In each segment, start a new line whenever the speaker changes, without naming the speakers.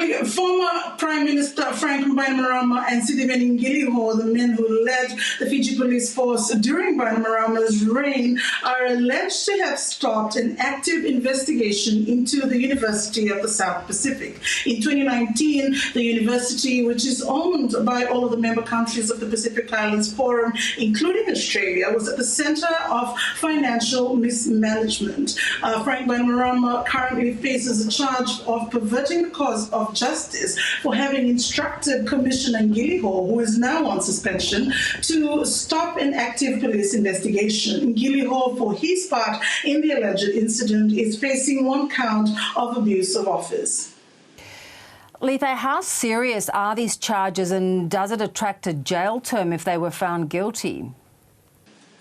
Beverly, former Prime Minister Frank Bainimarama and Sitiveni Giliho, the men who led the Fiji police force during Bainimarama's reign, are alleged to have stopped an active investigation into the University of the South Pacific. In 2019, the university, which is owned by all of the member countries of the Pacific Islands Forum, including Australia, was at the center of financial mismanagement. Frank Bainimarama currently faces a charge of perverting the cause of justice for having instructed Commissioner Giliho, who is now on suspension, to stop an active police investigation. Giliho, for his part in the alleged incident, is facing 1 count of abuse of office.
Lice, how serious are these charges, and does it attract a jail term if they were found guilty?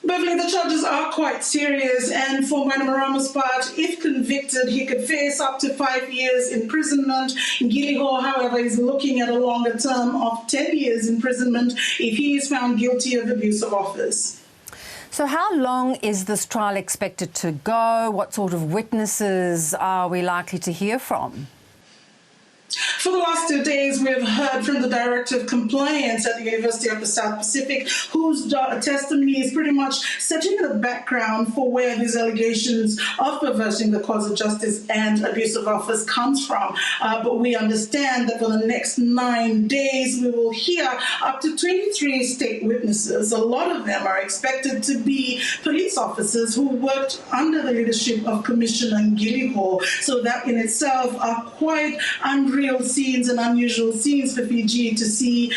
Beverly, the charges are quite serious, and for Bainimarama's part, if convicted, he could face up to 5 years imprisonment. Giliho, however, is looking at a longer term of 10 years imprisonment if he is found guilty of abuse of office.
So how long is this trial expected to go? What sort of witnesses are we likely to hear from?
For the last 2 days, we have heard from the Director of Compliance at the University of the South Pacific, whose testimony is pretty much setting the background for where these allegations of perverting the cause of justice and abuse of office comes from. But we understand that for the next 9 days, we will hear up to 23 state witnesses. A lot of them are expected to be police officers who worked under the leadership of Commissioner Giliho. So that in itself are quite unreal scenes and unusual scenes for Fiji to see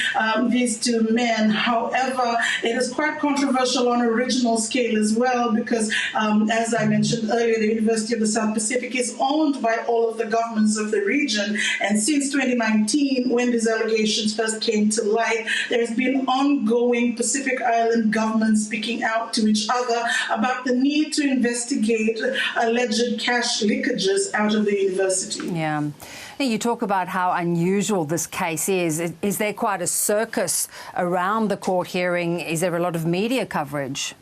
these 2 men. However, it is quite controversial on a regional scale as well because, as I mentioned earlier, the University of the South Pacific is owned by all of the governments of the region. And since 2019, when these allegations first came to light, there's been ongoing Pacific Island governments speaking out to each other about the need to investigate alleged cash leakages out of the university.
Yeah. You talk about how unusual this case is. Is there quite a circus around the court hearing? Is there a lot of media coverage?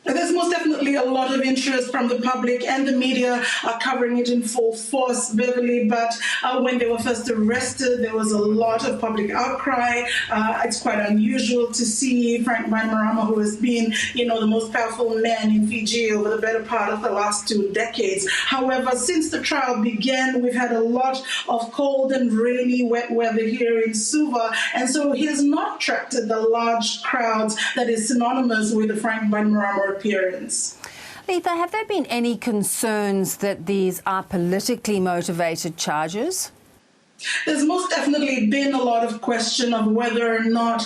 There's most definitely a lot of interest from the public, and the media are covering it in full force, Beverly. But when they were first arrested, there was a lot of public outcry. It's quite unusual to see Frank Bainimarama, who has been, the most powerful man in Fiji over the better part of the last 2 decades. However, since the trial began, we've had a lot of cold and rainy, wet weather here in Suva, and so he has not attracted the large crowds that is synonymous with the Frank Bainimarama appearance.
Lice, have there been any concerns that these are politically motivated charges?
There's most definitely been a lot of question of whether or not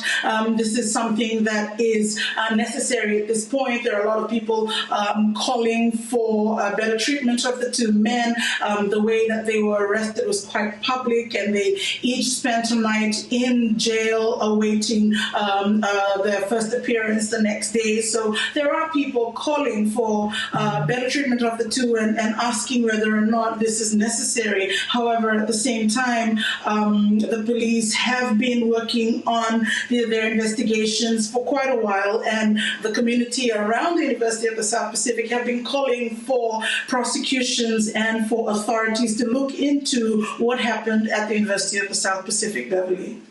this is something that is necessary at this point. There are a lot of people calling for better treatment of the 2 men. The way that they were arrested was quite public, and they each spent a night in jail awaiting their first appearance the next day. So there are people calling for better treatment of the 2 and asking whether or not this is necessary. However, at the same time, the police have been working on their investigations for quite a while, and the community around the University of the South Pacific have been calling for prosecutions and for authorities to look into what happened at the University of the South Pacific, Beverly.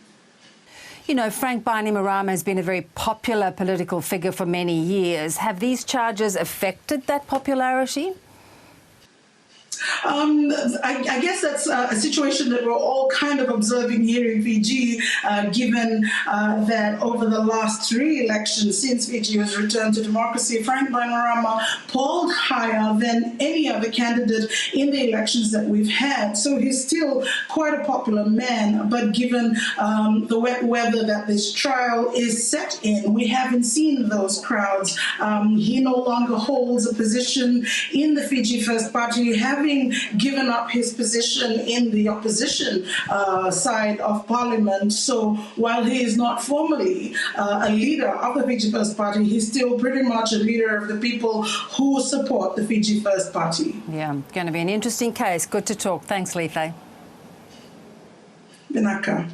Frank Bainimarama has been a very popular political figure for many years. Have these charges affected that popularity?
I guess that's a situation that we're all kind of observing here in Fiji, given that over the last 3 elections since Fiji was returned to democracy, Frank Bainimarama polled higher than any other candidate in the elections that we've had. So he's still quite a popular man, but given the wet weather that this trial is set in, we haven't seen those crowds. He no longer holds a position in the Fiji First Party, having given up his position in the opposition side of Parliament. So while he is not formally a leader of the Fiji First Party, he's still pretty much a leader of the people who support the Fiji First Party.
Yeah, going to be an interesting case. Good to talk. Thanks, Lice.
Binaka.